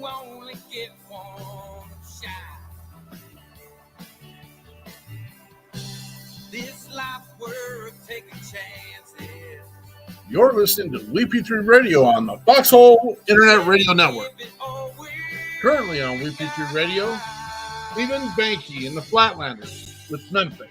only get one shot. This life's worth taking chances. You're listening to WeP3 Radio on the Foxhole Internet Radio Network. Currently on WeP3 Radio, Stephen Banky in the Flatlanders with Memphis.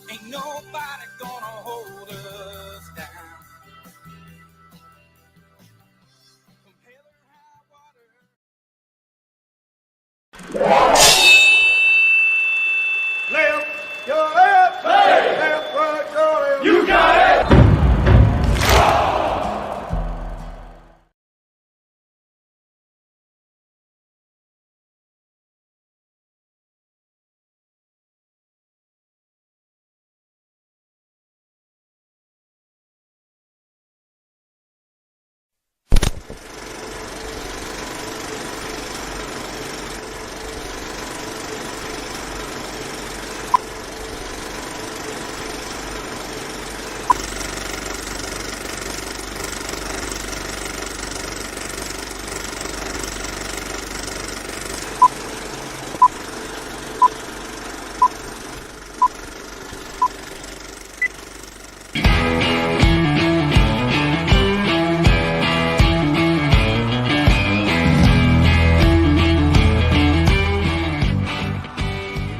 Ain't nobody gonna hold us down. Left your left, left right, your left. You got it.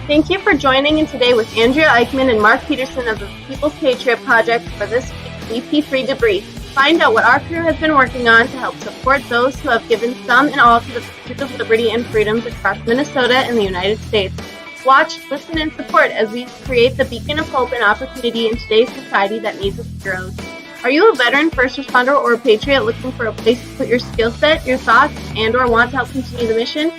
Thank you for joining in today with Andrea Eichmann and Mark Peterson of the People's Patriot Project for this week's WeP3 Debrief. Find out what our crew has been working on to help support those who have given some and all to the pursuit of liberty and freedoms across Minnesota and the United States. Watch, listen, and support as we create the beacon of hope and opportunity in today's society that needs its heroes. Are you a veteran, first responder, or a patriot looking for a place to put your skill set, your thoughts, and or want to help continue the mission?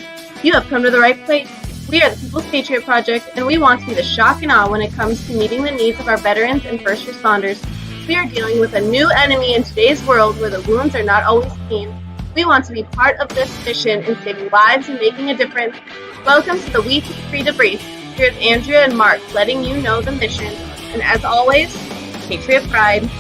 You have come to the right place. We are the People's Patriot Project, and we want to be the shock and awe when it comes to meeting the needs of our veterans and first responders. We are dealing with a new enemy in today's world where the wounds are not always clean. We want to be part of this mission in saving lives and making a difference. Welcome to the WeP3 Debrief. Here's Andrea and Mark letting you know the mission. And as always, Patriot Pride.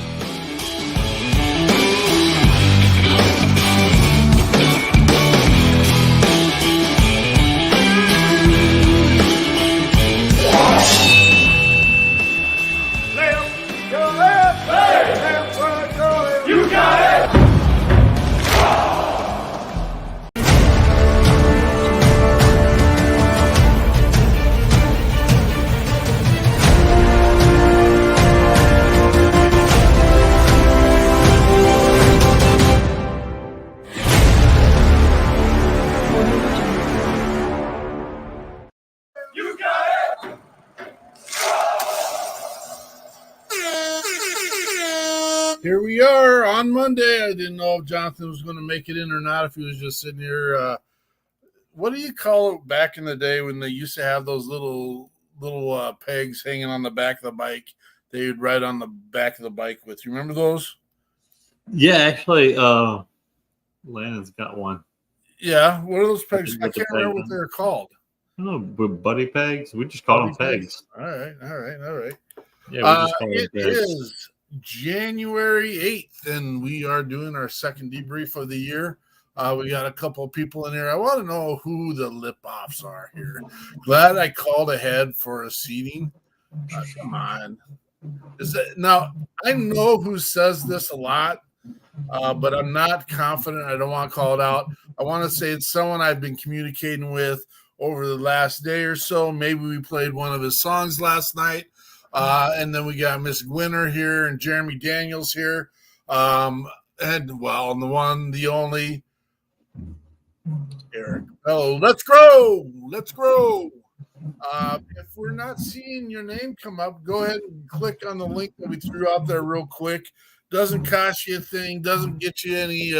Left your left, left right, your left. You got it. You got it. Here we are on Monday. I didn't know if Jonathan was going to make it in or not, if he was just sitting here. What do you call it back in the day when they used to have those little pegs hanging on the back of the bike? They would ride on the back of the bike with. You remember those? Yeah, actually, Landon's got one. Yeah. What are those pegs? I With the can't remember peg what they're called. I don't know, with buddy pegs. We just call them pegs. All right. Yeah, we just call them It pegs. is January 8th, and we are doing our second debrief of the year. We got a couple of people in here. I want to know who the lip-offs are here. Glad I called ahead for a seating. Come on. Now, I know who says this a lot, but I'm not confident. I don't want to call it out. I want to say it's someone I've been communicating with over the last day or so. Maybe we played one of his songs last night. And then we got Miss Gwinner here and Jeremy Daniels here. And the one, the only, Eric. Oh, let's grow. If we're not seeing your name come up, go ahead and click on the link that we threw out there real quick. Doesn't cost you a thing, doesn't get you any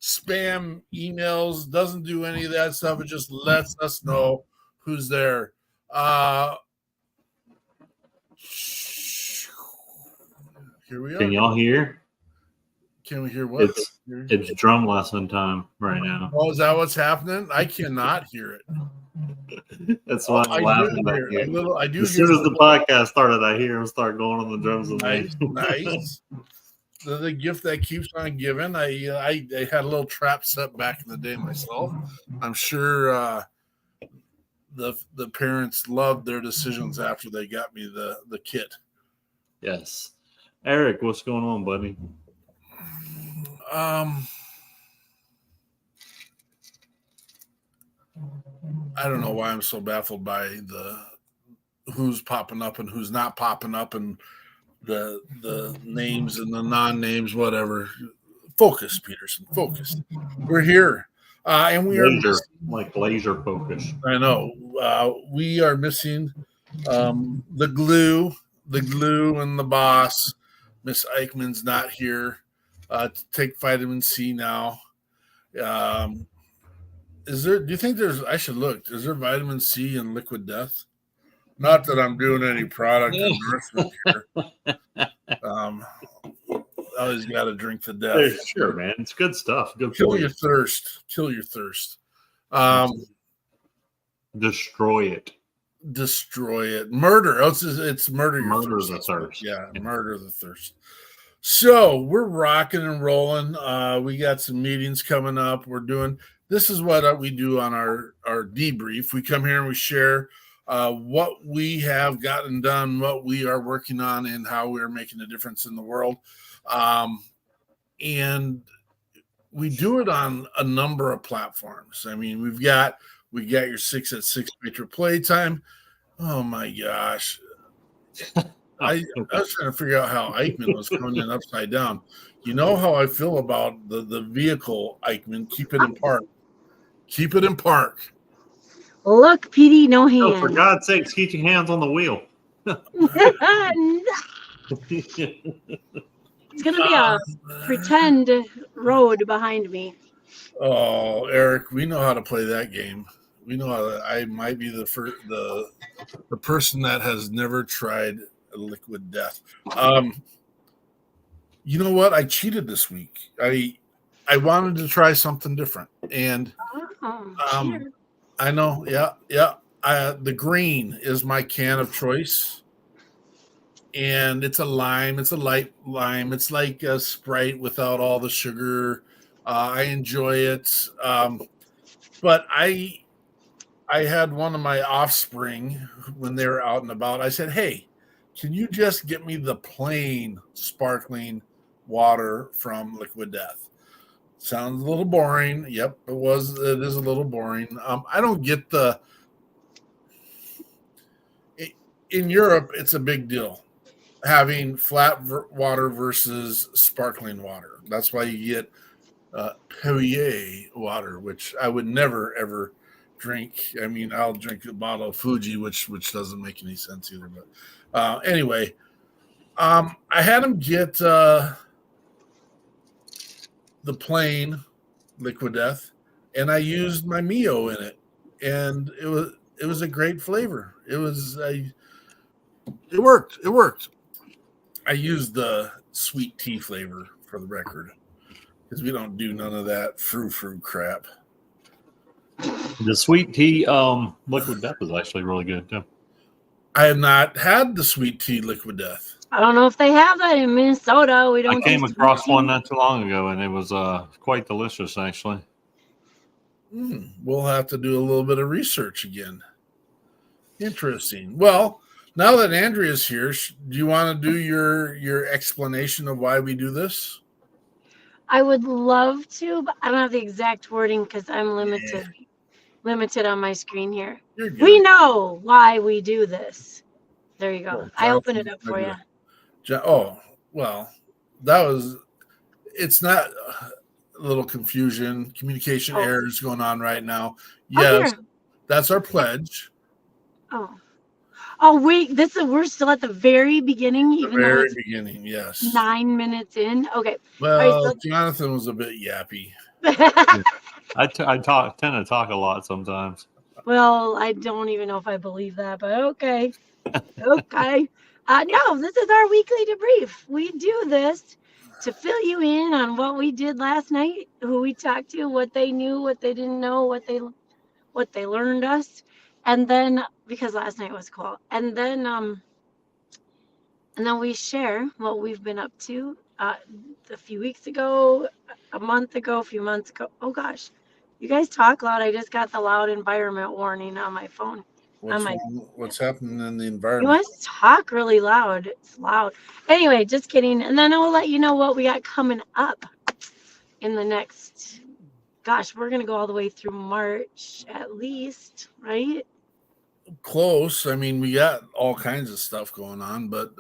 spam emails, doesn't do any of that stuff. It just lets us know who's there. Here we are. Can y'all hear? Can we hear what? It's drum lesson time right now. Oh, is that what's happening? I cannot hear it. That's why I'm laughing back here. I do As soon as the podcast started, I hear him start going on the drums with me. Nice. The gift that keeps on giving. I had a little trap set back in the day myself. I'm sure the parents loved their decisions after they got me the kit. Yes. Eric, what's going on, buddy? I don't know why I'm so baffled by the who's popping up and who's not popping up and the names and the non-names, whatever. Focus, Peterson. Focus. We're here. And we are like laser focus. I know. We are missing the glue and the boss. Miss Eichmann's not here to take vitamin C now. Is there? Do you think there's? I should look. Is there vitamin C in Liquid Death? Not that I'm doing any product endorsement here. Always got to drink the death. Sure, man. It's good stuff. Good. Kill your thirst. Kill your thirst. Destroy it. Destroy it. Murder. Oh, it's murder. Murder the thirst. Yeah, murder the thirst. So we're rocking and rolling. We got some meetings coming up. We're doing. This is what we do on our debrief. We come here and we share what we have gotten done, what we are working on, and how we're making a difference in the world. And we do it on a number of platforms. I mean, we got your 6 at 6 Patriot Playtime. Oh my gosh. I was trying to figure out how Eichmann was coming in upside down. You know how I feel about the vehicle, Eichmann. Keep it in park. Keep it in park. Look, PD, no hands. Oh, for God's sakes, keep your hands on the wheel. It's going to be a pretend road behind me. Oh, Eric, we know how to play that game. We know how I might be the person that has never tried a Liquid Death. You know what? I cheated this week. I wanted to try something different, and I know. Yeah. The green is my can of choice, and it's a lime. It's a light lime. It's like a Sprite without all the sugar. I enjoy it, but I had one of my offspring when they were out and about. I said, "Hey, can you just get me the plain sparkling water from Liquid Death?" Sounds a little boring. Yep, it is a little boring. I don't get in Europe, it's a big deal having flat water versus sparkling water. That's why you get Perrier water, which I would never ever drink. I mean, I'll drink a bottle of Fuji, which doesn't make any sense either. But anyway, I had them get the plain Liquid Death, and I used my Mio in it, and it was a great flavor. It worked. It worked. I used the sweet tea flavor for the record because we don't do none of that fruit crap. The sweet tea Liquid Death is actually really good too. I have not had the sweet tea Liquid Death. I don't know if they have that in Minnesota. We don't. I came across one not too long ago, and it was quite delicious, actually. We'll have to do a little bit of research again. Interesting. Well, now that Andrea's here, do you want to do your explanation of why we do this? I would love to, but I don't have the exact wording because I'm limited on my screen here. We know why we do this. There you go. I opened it up for you. Oh, well, it's not a little confusion, communication errors going on right now. Yes, that's our pledge. Oh, wait, we're still at the very beginning, even though it's beginning, yes. 9 minutes in. Okay. Well, right, so Jonathan was a bit yappy. I tend to talk a lot sometimes. Well, I don't even know if I believe that, but okay. Okay. No, this is our weekly debrief. We do this to fill you in on what we did last night, who we talked to, what they knew, what they didn't know, what they learned us, And then because last night was cool. And then we share what we've been up to a few weeks ago, a month ago, a few months ago. Oh gosh, you guys talk loud. I just got the loud environment warning on my phone. What's happening in the You environment? must talk really loud. It's loud. Anyway, just kidding. And then I will let you know what we got coming up in the next. Gosh, we're gonna go all the way through March at least, right? Close. I mean, we got all kinds of stuff going on, but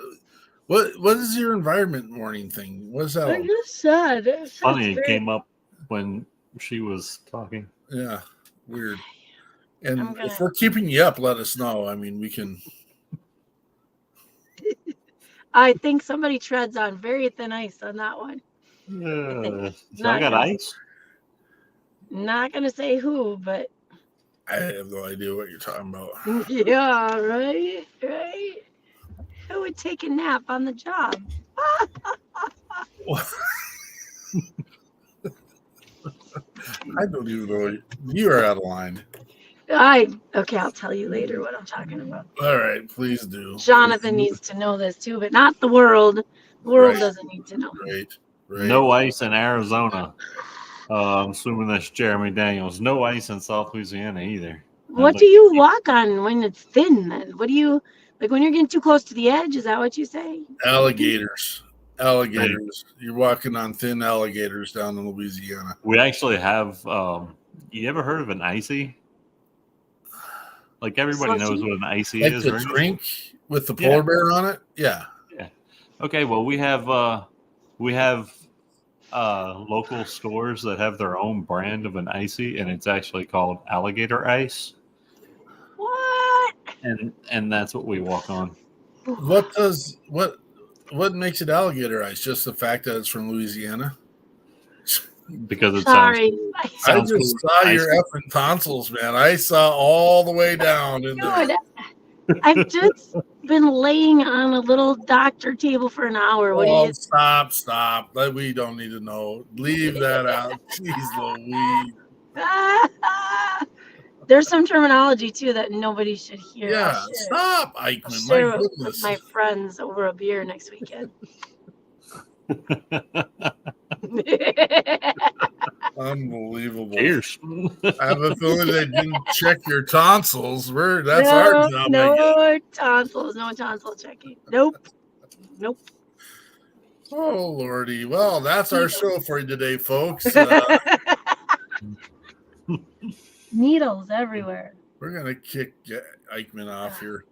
what is your environment warning thing? What is that? I just said. Funny, it came up when she was talking. Yeah, weird. And if we're keeping you up, let us know. I mean, we can. I think somebody treads on very thin ice on that one. So I got ice. Not gonna say who, but I have no idea what you're talking about. yeah, right. Who would take a nap on the job? I don't even know. You are out of line. Okay, I'll tell you later what I'm talking about. All right, please do. Jonathan needs to know this too, but not the world. The world doesn't need to know. Right. No ice in Arizona. I'm assuming that's Jeremy Daniels. No ice in South Louisiana either. What do you walk on when it's thin then? What do you like when you're getting too close to the edge? Is that what you say? Alligators. You're walking on thin alligators down in Louisiana. We actually have. You ever heard of an icy? Like everybody knows what an icy is, the drink with the polar bear on it. Yeah. Okay. Well, we have local stores that have their own brand of an icy, and it's actually called alligator ice. What? And that's what we walk on. What makes it alligator ice? Just the fact that it's from Louisiana? Because it Sorry. I just saw your effing tonsils, man. I saw all the way down in there. I've just been laying on a little doctor table for an hour. What do you? Stop. We don't need to know. Leave that out. Jeez Louise. There's some terminology too that nobody should hear. Yeah, stop, Eichmann. I'll share My goodness. with my friends over a beer next weekend. Unbelievable. Cheers. I have a feeling they didn't check your tonsils. That's our job. No tonsils. No tonsil checking. Nope. Oh, Lordy. Well, that's our show for you today, folks. Needles everywhere. We're going to kick Eichmann off here.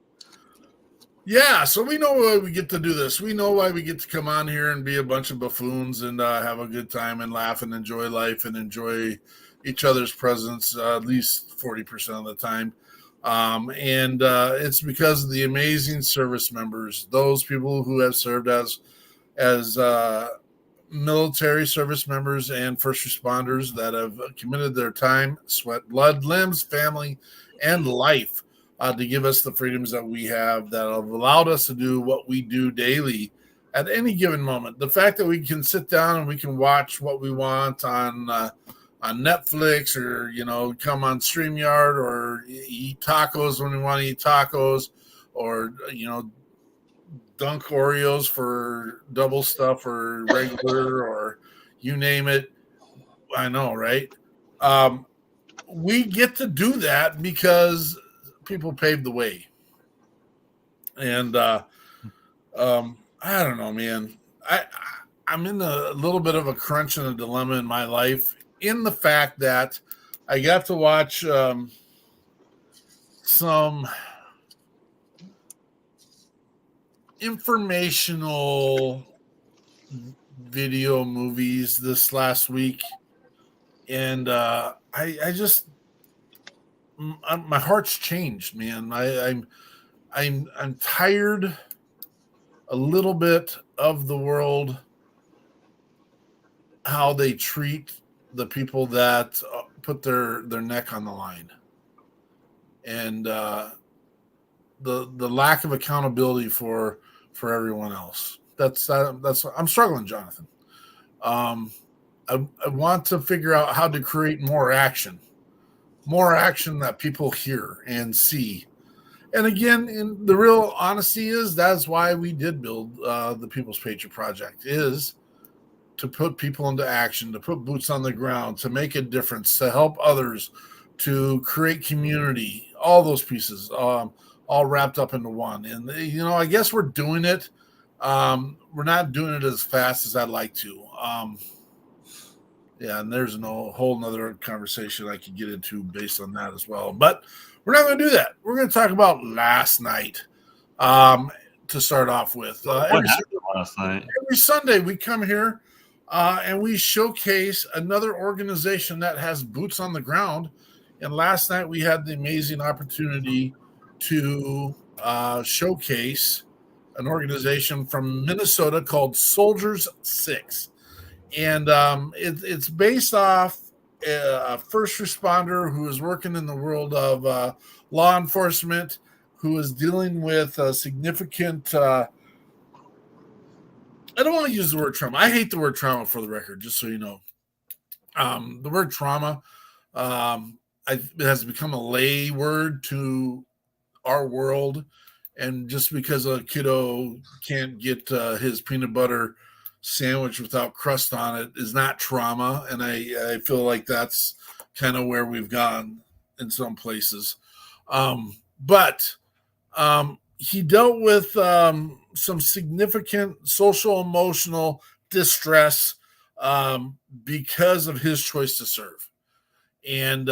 Yeah, so we know why we get to do this. We know why we get to come on here and be a bunch of buffoons and have a good time and laugh and enjoy life and enjoy each other's presence at least 40% of the time. And it's because of the amazing service members, those people who have served as military service members and first responders that have committed their time, sweat, blood, limbs, family, and life to give us the freedoms that we have that have allowed us to do what we do daily at any given moment. The fact that we can sit down and we can watch what we want on Netflix or, come on StreamYard or eat tacos when we want to eat tacos or, dunk Oreos for double stuff or regular or you name it. I know, right? We get to do that because people paved the way. And I don't know, man. I'm in a little bit of a crunch and a dilemma in my life in the fact that I got to watch some informational video movies this last week, and I just my heart's changed, man. I'm tired a little bit of the world, how they treat the people that put their neck on the line, and the lack of accountability for everyone else. That's I'm struggling, Jonathan. I want to figure out how to create more action more action that people hear and see. And again, in the real honesty is that's why we did build the People's Patriot Project, is to put people into action, to put boots on the ground, to make a difference, to help others, to create community, all those pieces, all wrapped up into one. And, I guess we're doing it. We're not doing it as fast as I'd like to. And there's no whole nother conversation I could get into based on that as well. But we're not going to do that. We're going to talk about last night to start off with. What happened last night? Every Sunday we come here and we showcase another organization that has boots on the ground. And last night we had the amazing opportunity to showcase an organization from Minnesota called Soldiers 6. And it's based off a first responder who is working in the world of law enforcement, who is dealing with significant I don't want to use the word trauma. I hate the word trauma, for the record, just so you know. The word trauma it has become a lay word to our world. And just because a kiddo can't get his peanut butter sandwich without crust on it is not trauma. And I feel like that's kind of where we've gone in some places. But he dealt with some significant social emotional distress because of his choice to serve. And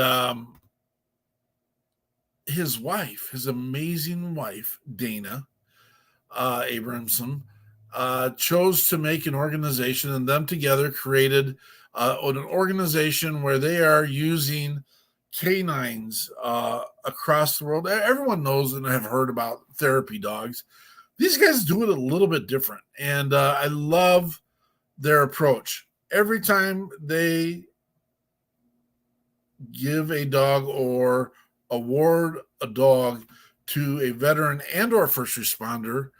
his wife, his amazing wife, Dana Abramson, chose to make an organization, and them together created an organization where they are using canines across the world. Everyone knows and have heard about therapy dogs. These guys do it a little bit different, and I love their approach. Every time they give a dog or award a dog to a veteran and or first responder,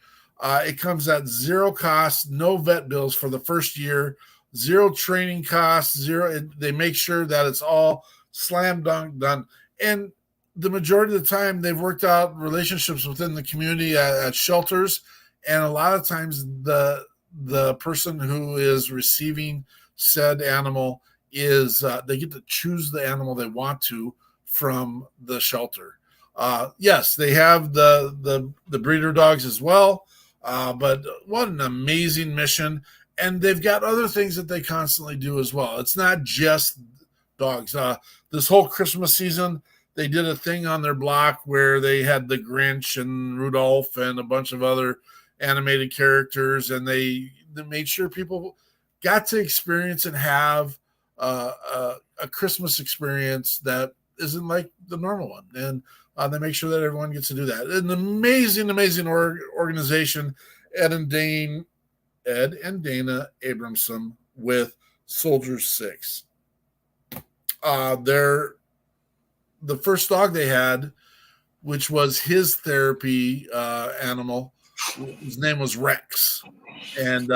it comes at zero cost, no vet bills for the first year, zero training costs, zero. They make sure that it's all slam dunk done. And the majority of the time, they've worked out relationships within the community at shelters. And a lot of times the person who is receiving said animal is they get to choose the animal they want to from the shelter. Yes, they have the breeder dogs as well. But what an amazing mission. And they've got other things that they constantly do as well. It's not just dogs. This whole Christmas season, they did a thing on their block where they had the Grinch and Rudolph and a bunch of other animated characters, and they made sure people got to experience and have a Christmas experience that isn't like the normal one. And they make sure that everyone gets to do that. An amazing, amazing organization, Ed and Dana Abramson with Soldiers 6. The first dog they had, which was his therapy animal, his name was Rex. And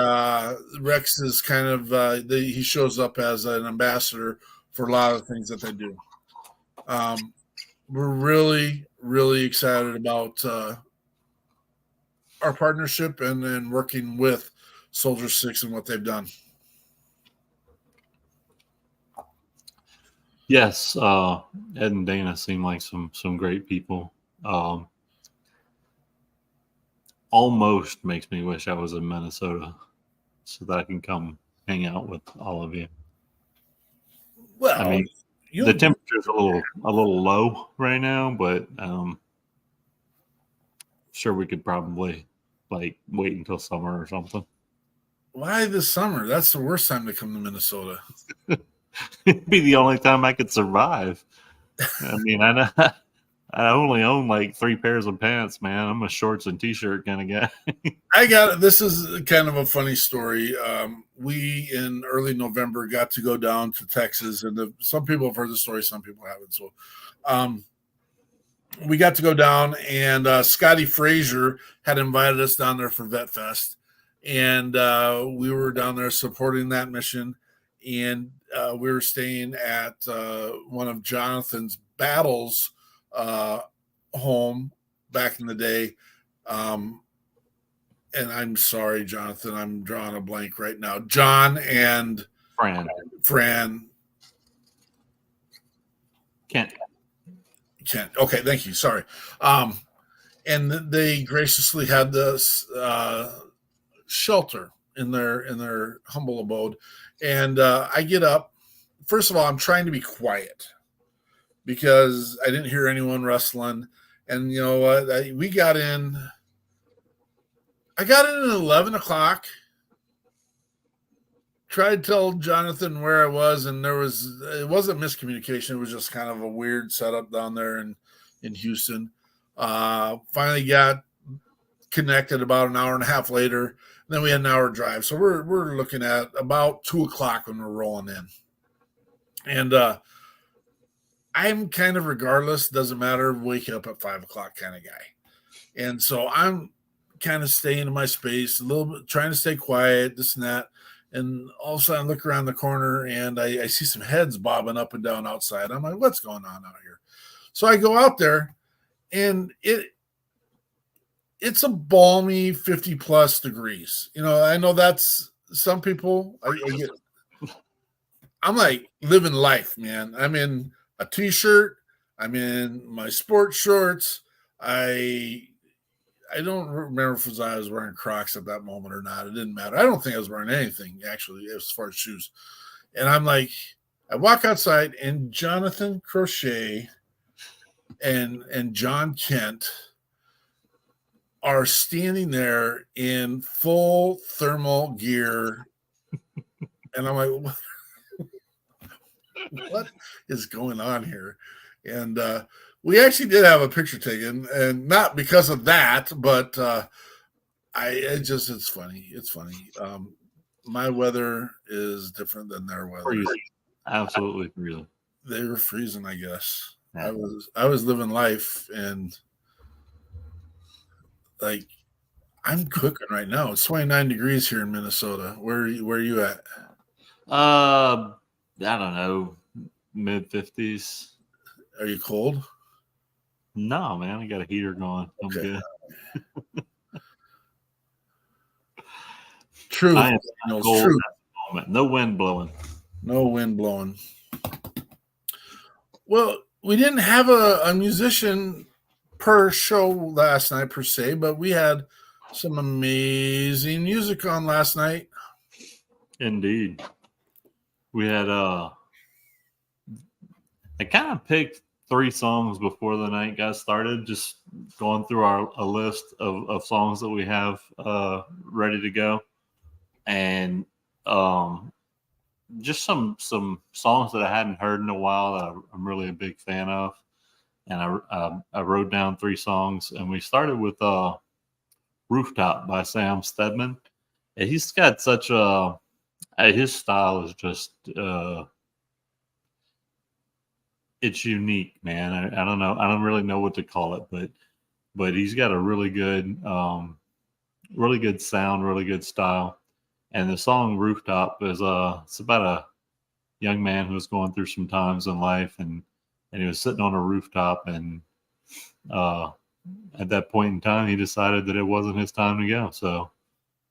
Rex is kind of, he shows up as an ambassador for a lot of things that they do. We're really, really excited about our partnership and working with Soldier 6 and what they've done. Yes, Ed and Dana seem like some great people. Almost makes me wish I was in Minnesota so that I can come hang out with all of you. Well, I mean, the temperature's a little low right now, but sure we could probably wait until summer or something. Why this summer? That's the worst time to come to Minnesota. It'd be the only time I could survive. I mean, I only own like 3 pairs of pants, man. I'm a shorts and t-shirt kind of guy. I got it. This is kind of a funny story. We in early November got to go down to Texas, and some people have heard the story, some people haven't. So we got to go down, and Scotty Frazier had invited us down there for Vet Fest, and we were down there supporting that mission. And we were staying at one of Jonathan's battles home back in the day. And I'm sorry, Jonathan, I'm drawing a blank right now. John and Fran. Kent. Okay, thank you. Sorry. And they graciously had this shelter in their humble abode. And I get up. First of all, I'm trying to be quiet because I didn't hear anyone wrestling. And you know what? I got in at 11 o'clock. Tried to tell Jonathan where I was, and it wasn't miscommunication. It was just kind of a weird setup down there in Houston. Finally got connected about an hour and a half later. And then we had an hour drive. So we're looking at about 2 o'clock when we're rolling in. And I'm kind of regardless, doesn't matter, wake up at 5 o'clock kind of guy. And so I'm kind of staying in my space, a little bit, trying to stay quiet, this and that. And all of a sudden I look around the corner and I see some heads bobbing up and down outside. I'm like, what's going on out here? So I go out there, and it's a balmy 50 plus degrees. You know, I know that's some people. I'm like living life, man. I'm in a t-shirt. I'm in my sports shorts. I don't remember if I was wearing Crocs at that moment or not. It didn't matter. I don't think I was wearing anything, actually, as far as shoes. And I'm like, I walk outside, and Jonathan Crochet and John Kent are standing there in full thermal gear. And I'm like, what is going on here? And we actually did have a picture taken, and not because of that, but it's funny. It's funny. My weather is different than their weather. Freezing. Absolutely freezing. They were freezing, I guess. Yeah. I was living life, and like I'm cooking right now. It's 29 degrees here in Minnesota. Where are you at? I don't know, mid 50s. Are you cold? No, man, I got a heater going. I'm Okay. good. True. I am cold True. at the moment. No wind blowing. No wind blowing. Well, we didn't have a musician per show last night per se, but we had some amazing music on last night. Indeed. We had I kind of picked 3 songs before the night got started, just going through a list of songs that we have ready to go. And just some songs that I hadn't heard in a while that I'm really a big fan of. And I wrote down 3 songs, and we started with Rooftop by Sam Stedman. And he's got such his style is just it's unique, man. I don't know. I don't really know what to call it, but he's got a really good sound, really good style. And the song Rooftop is it's about a young man who was going through some times in life, and he was sitting on a rooftop, and at that point in time he decided that it wasn't his time to go. So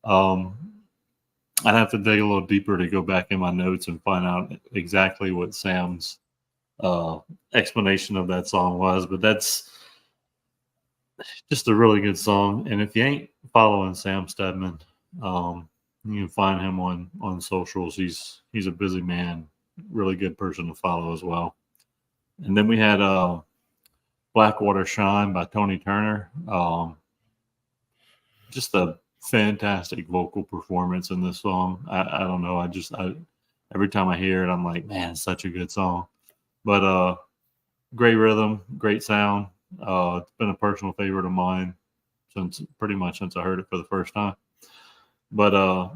I'd have to dig a little deeper to go back in my notes and find out exactly what Sam's explanation of that song was, but that's just a really good song. And if you ain't following Sam Stedman, you can find him on socials. He's a busy man, really good person to follow as well. And then we had Blackwater Shine by Tony Turner. Just a fantastic vocal performance in this song. I don't know. Every time I hear it, I'm like, man, it's such a good song. But great rhythm, great sound. It's been a personal favorite of mine since I heard it for the first time. But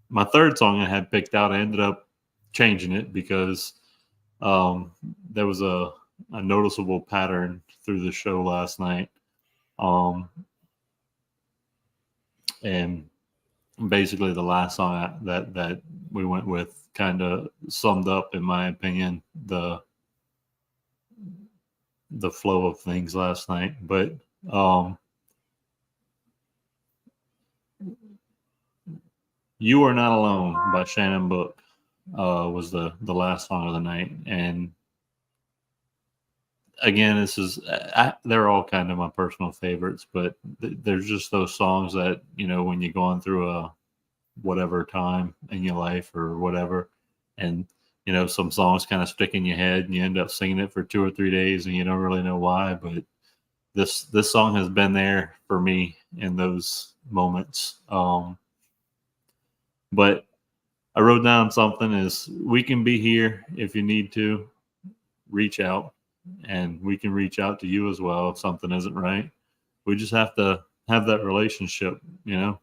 my third song I had picked out, I ended up changing it because there was a noticeable pattern through the show last night. And basically the last song that we went with kind of summed up, in my opinion, the flow of things last night. But You Are Not Alone by Shannon Book was the last song of the night. And again, this is they're all kind of my personal favorites, but there's just those songs that, you know, when you're going through a whatever time in your life or whatever, and you know, some songs kind of stick in your head and you end up singing it for 2 or 3 days and you don't really know why, but this song has been there for me in those moments. But I wrote down something is, we can be here if you need to. Reach out, and we can reach out to you as well if something isn't right. We just have to have that relationship, you know,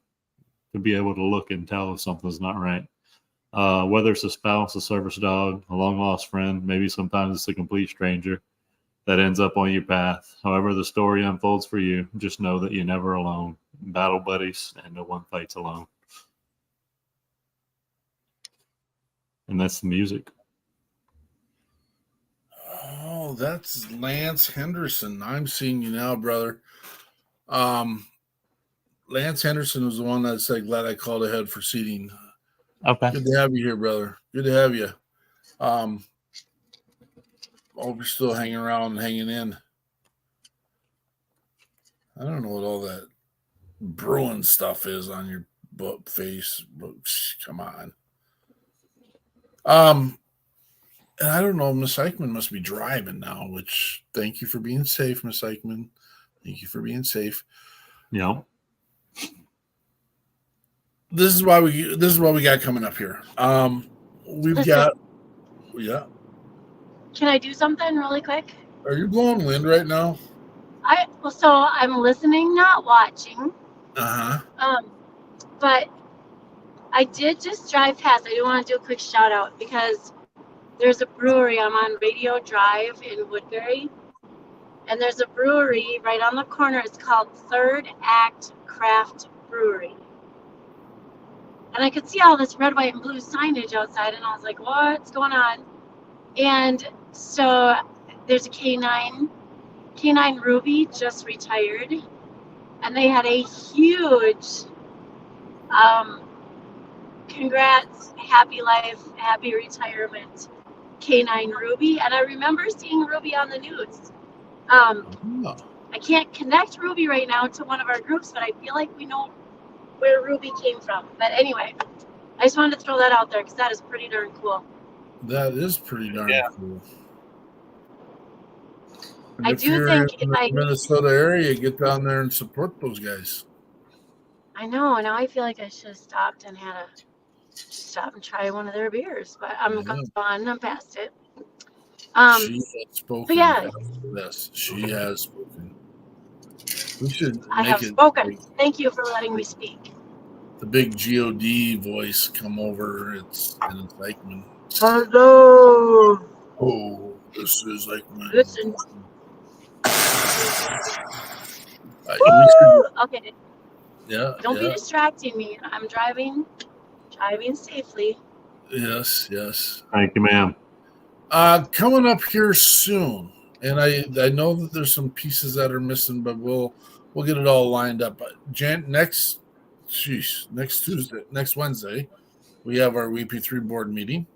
to be able to look and tell if something's not right. Whether it's a spouse, a service dog, a long lost friend, maybe sometimes it's a complete stranger that ends up on your path. However the story unfolds for you, just know that you're never alone. Battle buddies, and no one fights alone. And that's the music. Oh, that's Lance Henderson. I'm seeing you now, brother. Lance Henderson was the one that said, glad I called ahead for seating. Okay. Good to have you here, brother. Good to have you. Hope you're still hanging around and hanging in. I don't know what all that Bruin stuff is on your face, but come on. And I don't know, Miss Eichmann must be driving now, which thank you for being safe, Miss Eichmann. Thank you for being safe. Yeah. This is what we got coming up here. We've got Can I do something really quick? Are you blowing wind right now? So I'm listening, not watching. Uh-huh. But I did just drive past. I do want to do a quick shout out because there's a brewery. I'm on Radio Drive in Woodbury, and there's a brewery right on the corner. It's called Third Act Craft Brewery. And I could see all this red, white, and blue signage outside, and I was like, what's going on? And so there's a K9 Ruby just retired, and they had a huge congrats, happy life, happy retirement K9 Ruby. And I remember seeing Ruby on the news. I can't connect Ruby right now to one of our groups, but I feel like we know where Ruby came from. But anyway, I just wanted to throw that out there because that is pretty darn cool. That is pretty darn cool. And I do think in the Minnesota area, get down there and support those guys. I know. Now I feel like I should have stopped and stop and try one of their beers, but I'm gone. I'm past it. She has spoken. Yes, she has spoken. We should. I have spoken. Thank you for letting me speak. The big God voice come over. It's Eichmann. Hello. Oh, this is Eichmann. Listen. Okay. Yeah. Don't be distracting me. I'm driving safely. Yes. Thank you, ma'am. Coming up here soon, and I know that there's some pieces that are missing, but we'll get it all lined up. Next Wednesday, we have our WeP3 board meeting.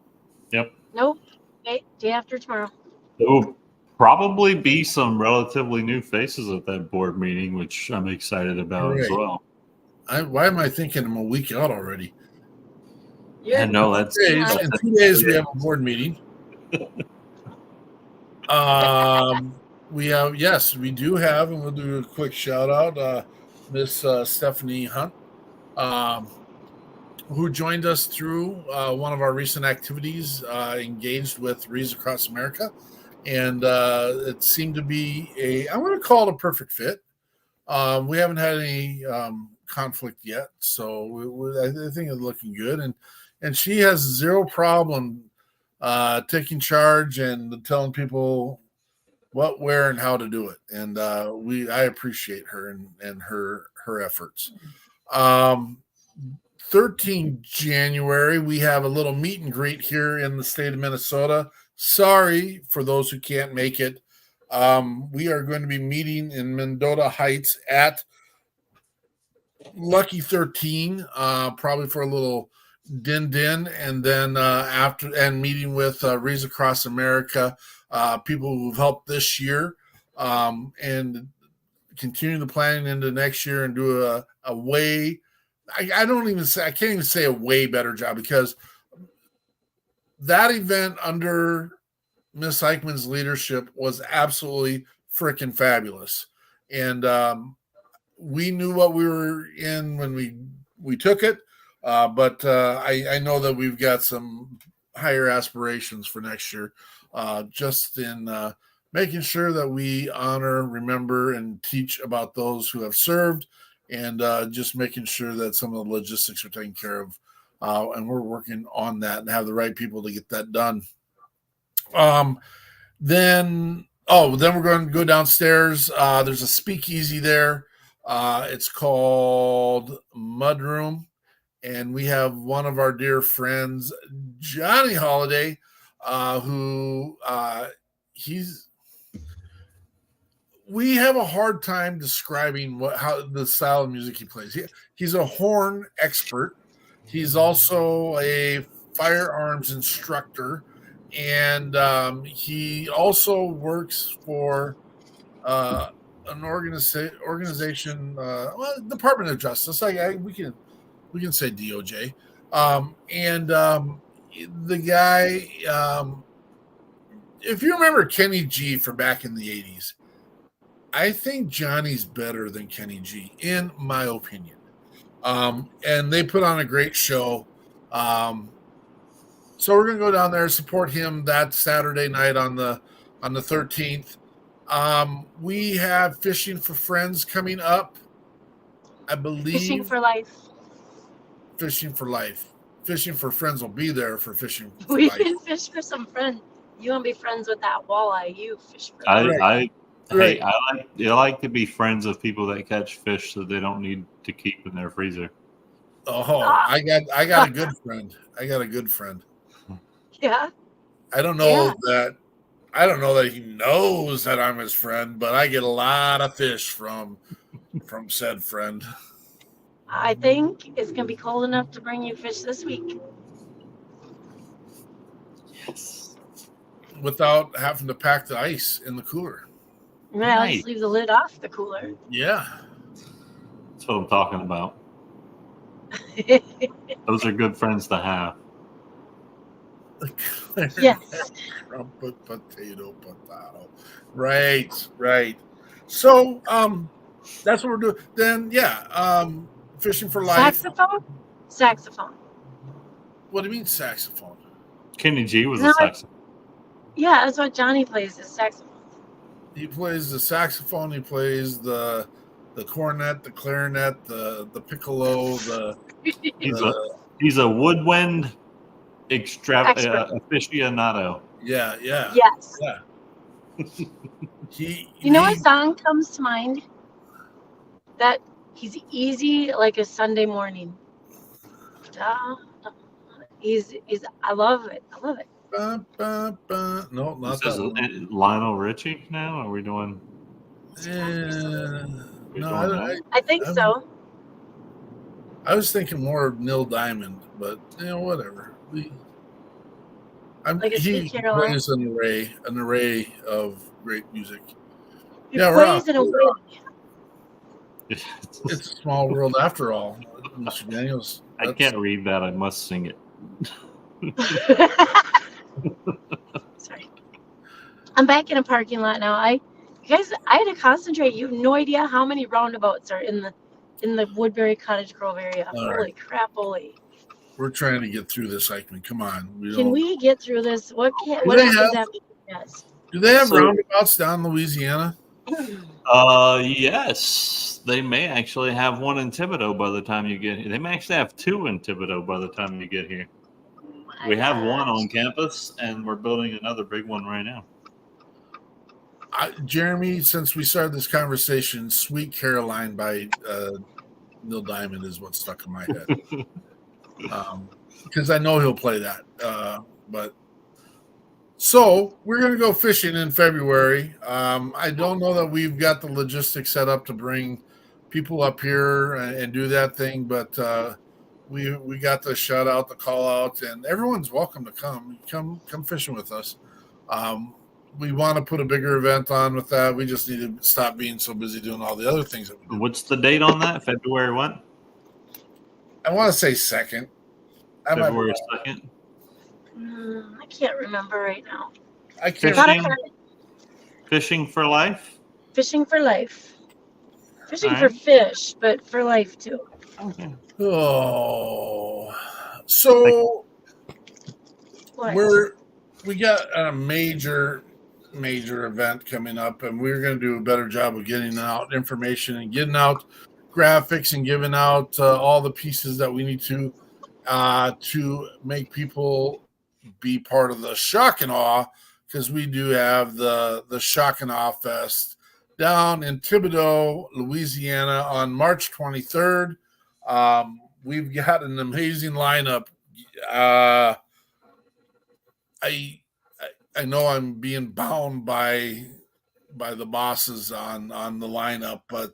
Yep. Nope. Day after tomorrow. There will probably be some relatively new faces at that board meeting, which I'm excited about as well. Why am I thinking I'm a week out already? Yeah, no, that's in 2 days we have a board meeting. We do have, and we'll do a quick shout out, Miss Stephanie Hunt, who joined us through one of our recent activities, engaged with Rees Across America. And it seemed to be I want to call it a perfect fit. We haven't had any conflict yet, so I think it's looking good. And she has zero problem taking charge and telling people what, where, and how to do it. And I appreciate her and her efforts. 13 January, we have a little meet and greet here in the state of Minnesota. Sorry for those who can't make it. We are going to be meeting in Mendota Heights at Lucky 13, probably for a little din, and then after and meeting with Rees Across America, people who've helped this year, and continue the planning into next year and do a way. I can't even say a way better job, because that event under Miss Eichmann's leadership was absolutely freaking fabulous. And we knew what we were in when we took it. But I know that we've got some higher aspirations for next year, just in making sure that we honor, remember, and teach about those who have served, and just making sure that some of the logistics are taken care of. And we're working on that and have the right people to get that done. Then we're going to go downstairs. There's a speakeasy there. It's called Mudroom. And we have one of our dear friends, Johnny Holiday, who we have a hard time describing how the style of music he plays. He's a horn expert. He's also a firearms instructor, and he also works for an organization, Department of Justice. We can say DOJ. The guy, if you remember Kenny G from back in the 80s, I think Johnny's better than Kenny G, in my opinion. And they put on a great show. So we're going to go down there, support him that Saturday night on the 13th. We have Fishing for Friends coming up, I believe. Fishing for Life. Fishing for Life. Fishing for Friends will be there for Fishing for We Life. can fish for some friends. You want to be friends with that walleye? You fish for life. I like to be friends with people that catch fish that they don't need to keep in their freezer. Oh, I got a good friend. I got a good friend. Yeah. I don't know that he knows that I'm his friend, but I get a lot of fish from said friend. I think it's going to be cold enough to bring you fish this week. Yes. Without having to pack the ice in the cooler. Yeah, I'll just leave the lid off the cooler. Yeah. That's what I'm talking about. Those are good friends to have. Yes. Trumpet, potato. Right. So that's what we're doing. Then Fishing for Life. Saxophone. What do you mean saxophone? Kenny G was a saxophone. Yeah, that's what Johnny plays, is saxophone. He plays the saxophone. He plays the cornet, the clarinet, the piccolo. He's a woodwind aficionado. Yeah. Yes. Yeah. A song comes to mind that he's easy like a Sunday morning. I love it. No, not that one. Lionel Richie now? Are we doing? No, I think so. I was thinking more of Neil Diamond, but whatever. He plays an array of great music. He plays in a way. It's a small world after all, Mr. Daniels. I can't read that. I must sing it. Sorry. I'm back in a parking lot now. I had to concentrate. You have no idea how many roundabouts are in the Woodbury Cottage Grove area. Holy crap, holy. We're trying to get through this, Eichmann. Come on. Can we get through this? What happens after this? Do they have roundabouts down in Louisiana? Yes. They may actually have one in Thibodaux by the time you get here. They may actually have two in Thibodaux by the time you get here. We have one on campus, and we're building another big one right now. Jeremy, since we started this conversation, Sweet Caroline by Neil Diamond is what stuck in my head. because I know he'll play that. But so we're going to go fishing in February. I don't know that we've got the logistics set up to bring people up here and do that thing, but we got the shout out, the call out, and everyone's welcome to come fishing with us. We want to put a bigger event on with that. We just need to stop being so busy doing all the other things that we do. What's the date on that? February what? I want to say 2nd. February 2nd. I can't remember right now. I can't. Fishing for life. Fishing for life. Fishing for fish, but for life too. Okay. Oh, so we got a major event coming up, and we're going to do a better job of getting out information and getting out graphics and giving out all the pieces that we need to make people be part of the Shock and Awe, because we do have the Shock and Awe Fest down in Thibodaux, Louisiana on March 23rd. We've got an amazing lineup. I know I'm being bound by the bosses on the lineup, but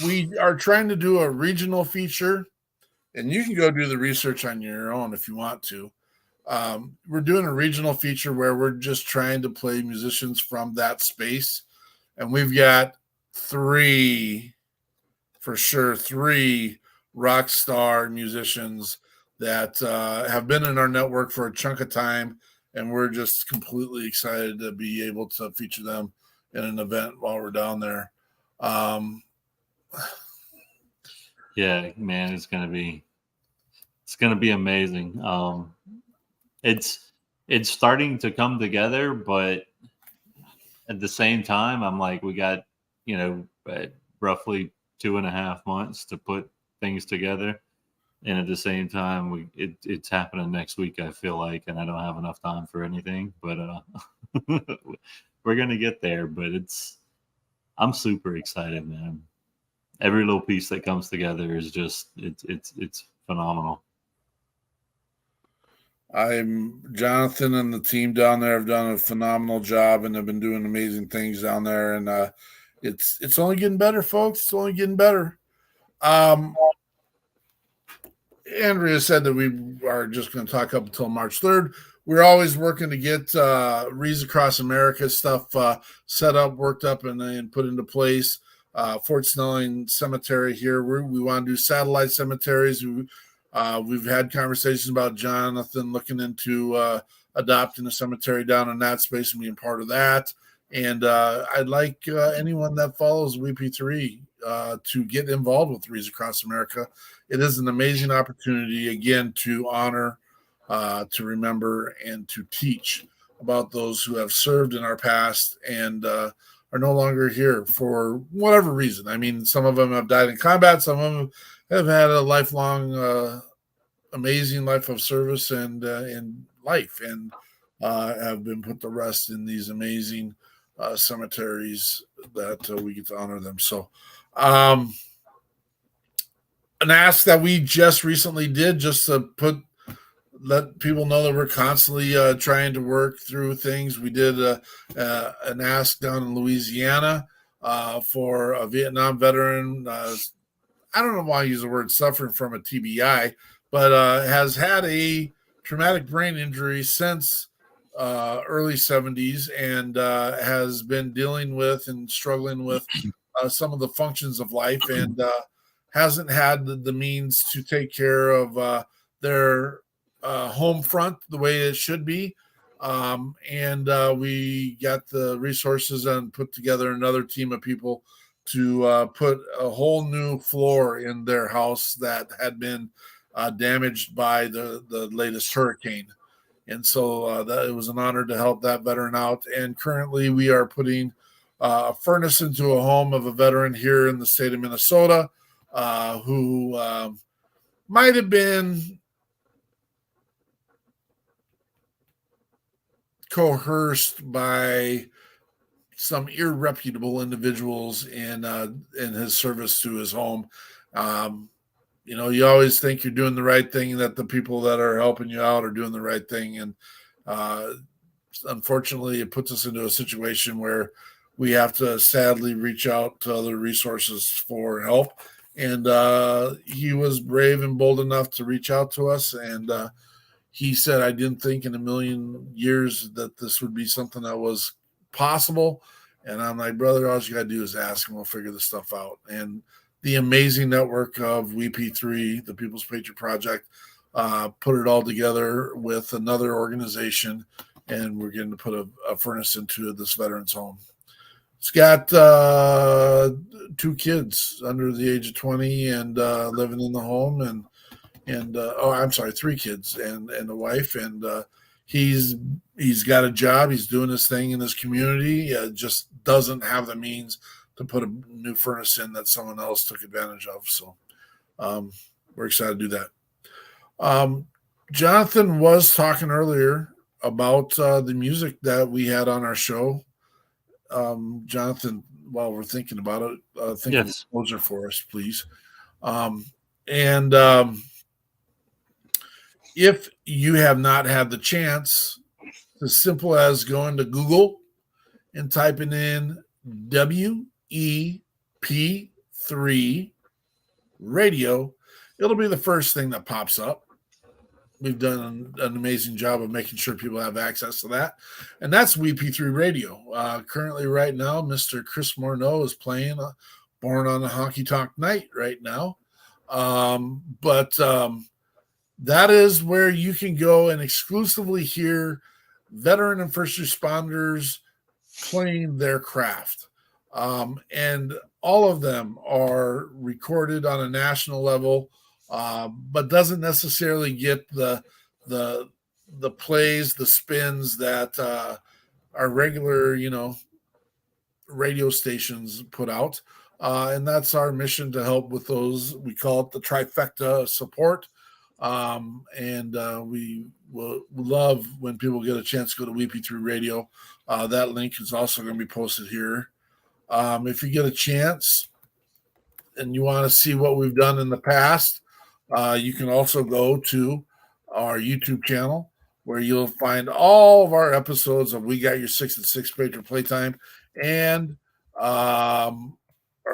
we are trying to do a regional feature, and you can go do the research on your own if you want to. We're doing a regional feature where we're just trying to play musicians from that space, and we've got three rock star musicians that have been in our network for a chunk of time, and we're just completely excited to be able to feature them in an event while we're down there. Yeah, man, it's gonna be amazing. It's starting to come together, but at the same time, I'm like, we got roughly 2.5 months to put things together, and at the same time, it's happening next week, I feel like, and I don't have enough time for anything, but we're gonna get there. But I'm super excited, man. Every little piece that comes together is just it's phenomenal. Jonathan and the team down there have done a phenomenal job and have been doing amazing things down there, and it's only getting better, folks. It's only getting better. Andrea said that we are just going to talk up until March 3rd. We're always working to get Rees Across America stuff set up, worked up, and put into place. Fort Snelling Cemetery here. We want to do satellite cemeteries. We've had conversations about Jonathan looking into adopting a cemetery down in that space and being part of that. And I'd like anyone that follows WeP3 to get involved with Rees Across America. It is an amazing opportunity, again, to honor, to remember, and to teach about those who have served in our past and are no longer here for whatever reason. I mean, some of them have died in combat. Some of them have had a lifelong, amazing life of service and life, and have been put to rest in these amazing cemeteries that we get to honor them. So, an ask that we just recently did, just to let people know that we're constantly trying to work through things. We did an ask down in Louisiana for a Vietnam veteran. I don't know why I use the word suffering from a TBI, but has had a traumatic brain injury since early 70s and has been dealing with and struggling with some of the functions of life, and hasn't had the means to take care of their home front the way it should be. And we got the resources and put together another team of people to put a whole new floor in their house that had been damaged by the latest hurricane. And so that it was an honor to help that veteran out. And currently we are putting a furnace into a home of a veteran here in the state of Minnesota who might have been coerced by some irreputable individuals in his service to his home. you know, you always think you're doing the right thing and that the people that are helping you out are doing the right thing. And unfortunately, it puts us into a situation where we have to sadly reach out to other resources for help. And he was brave and bold enough to reach out to us. And he said, I didn't think in a million years that this would be something that was possible. And I'm like, brother, all you got to do is ask and we'll figure this stuff out. And the amazing network of WeP3, the People's Patriot Project, put it all together with another organization. And we're going to put a furnace into this veterans home. It's got 2 kids under the age of 20 and living in the home, and 3 kids and a wife, and he's got a job. He's doing his thing in his community. Just doesn't have the means to put a new furnace in that someone else took advantage of. So we're excited to do that. Jonathan was talking earlier about the music that we had on our show. Jonathan, while we're thinking about it, think of a closer for us, please. If you have not had the chance, as simple as going to Google and typing in WeP3 radio, it'll be the first thing that pops up. We've done an amazing job of making sure people have access to that. And that's WeP3 Radio. Currently right now, Mr. Chris Morneau is playing Born on a Honky Tonk Night right now. But that is where you can go and exclusively hear veteran and first responders playing their craft. And all of them are recorded on a national level, but doesn't necessarily get the plays, the spins that our regular, radio stations put out. And that's our mission, to help with those. We call it the trifecta support. We will love when people get a chance to go to WeP3 Radio. That link is also going to be posted here. If you get a chance and you want to see what we've done in the past, you can also go to our YouTube channel, where you'll find all of our episodes of We Got Your 6 at 6 Patriot Playtime and our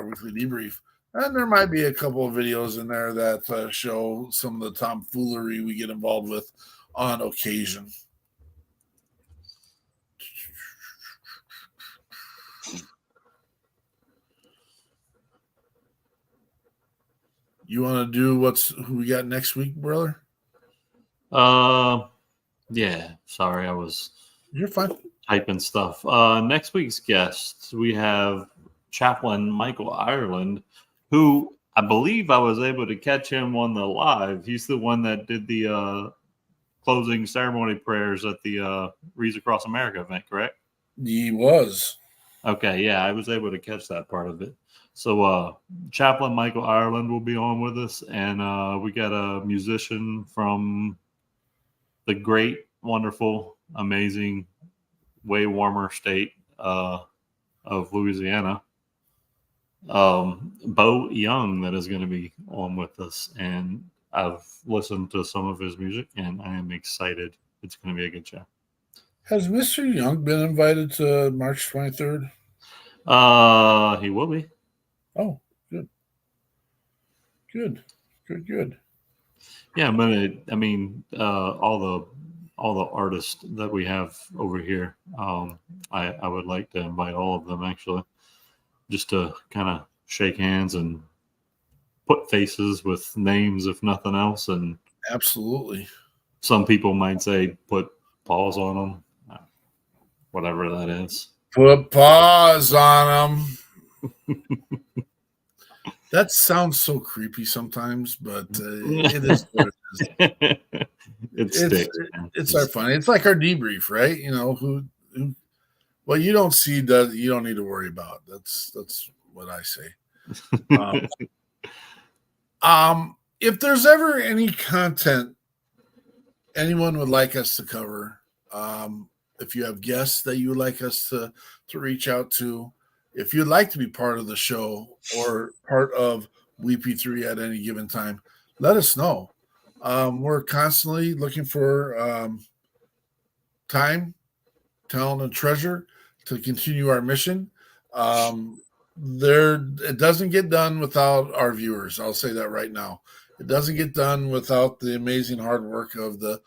weekly debrief. And there might be a couple of videos in there that show some of the tomfoolery we get involved with on occasion. You want to do who we got next week, brother? Yeah. Sorry, You're fine. Typing stuff. Next week's guests, we have Chaplain Michael Ireland, who I believe I was able to catch him on the live. He's the one that did the closing ceremony prayers at the Reads Across America event, correct? He was. Okay, yeah, I was able to catch that part of it. So Chaplain Michael Ireland will be on with us, and we got a musician from the great, wonderful, amazing, way warmer state of Louisiana, Bo Young, that is going to be on with us. And I've listened to some of his music, and I am excited. It's going to be a good show. Has Mr. Young been invited to March 23rd? He will be. Oh, good. Yeah, but all the artists that we have over here, I would like to invite all of them, actually, just to kind of shake hands and put faces with names, if nothing else. And absolutely, some people might say put paws on them, whatever that is. Put paws on them. That sounds so creepy sometimes, but it is what it is. It's our fun. It's like our debrief, right? Well, you don't see that, you don't need to worry about. That's what I say. If there's ever any content anyone would like us to cover, if you have guests that you would like us to reach out to, if you'd like to be part of the show or part of WeP3 at any given time, let us know. We're constantly looking for time, talent, and treasure to continue our mission. It doesn't get done without our viewers. I'll say that right now. It doesn't get done without the amazing hard work of the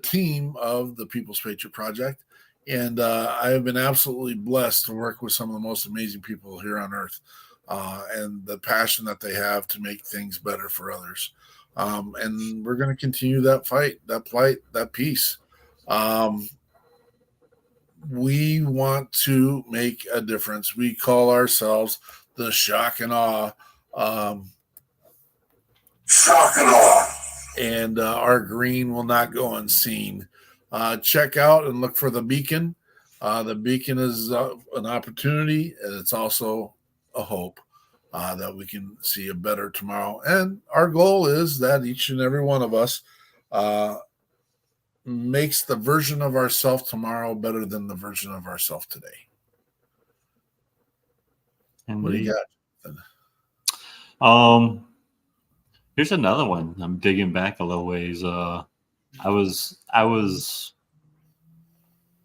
team of the People's Patriot Project. And I have been absolutely blessed to work with some of the most amazing people here on earth, and the passion that they have to make things better for others. And we're going to continue that fight, that peace. We want to make a difference. We call ourselves the Shock and Awe. Shock and Awe. And our green will not go unseen. Check out and look for the beacon. The beacon is an opportunity, and it's also a hope that we can see a better tomorrow. And our goal is that each and every one of us makes the version of ourselves tomorrow better than the version of ourselves today. And what do you got? Here's another one. I'm digging back a little ways. I was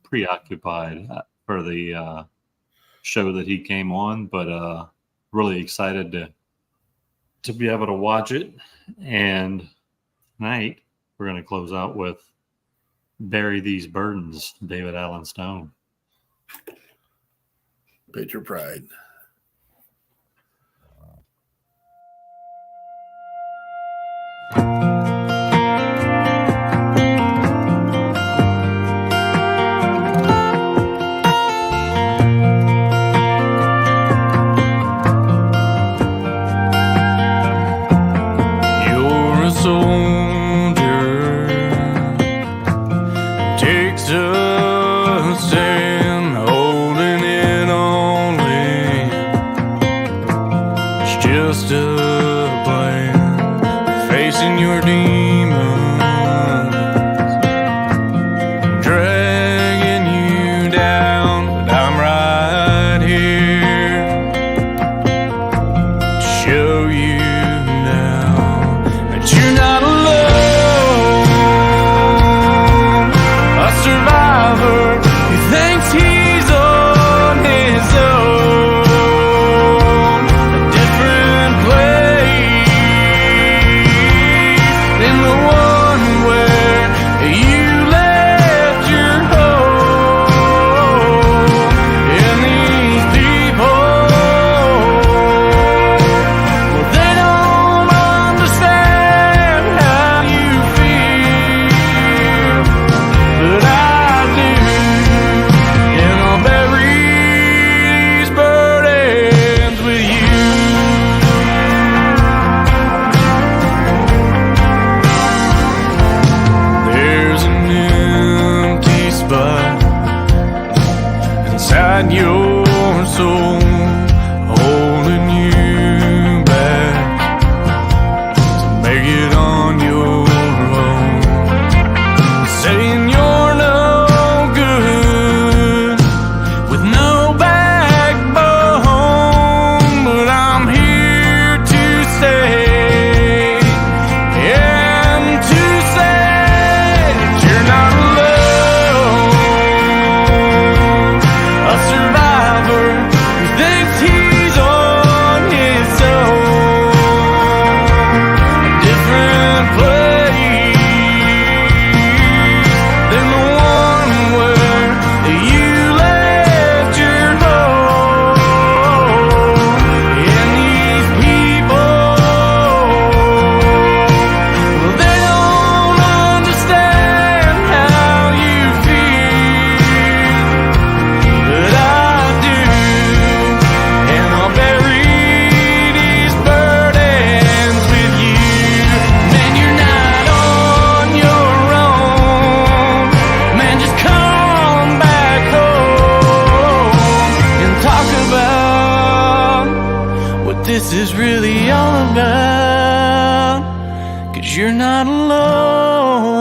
preoccupied for the show that he came on, but really excited to be able to watch it. And tonight we're going to close out with Bury These Burdens, David Allen Stone. Patriot Pride. You're a soldier, takes a stand, holding it only. It's just a plan, facing your demons, dragging you down. But I'm right here to show you now that you're not alone. A survivor who thinks he's on his own, a different place than the one where you left your home. And these people, well, they don't understand how you feel, but I do. And I'll bury these burdens with you. There's an empty spot inside your soul, holding you back to make it on your own, saying you're no good with no backbone. But I'm here to stay and to say that you're not alone. A survivor who thinks he's on his own, a different place than the one where you left your home. And these people, well, they don't understand how you feel, but I do. And I'll bury these burdens with you. Man, you're not on your own. Man, just come back home and talk about what this is really all about. 'Cause you're not alone.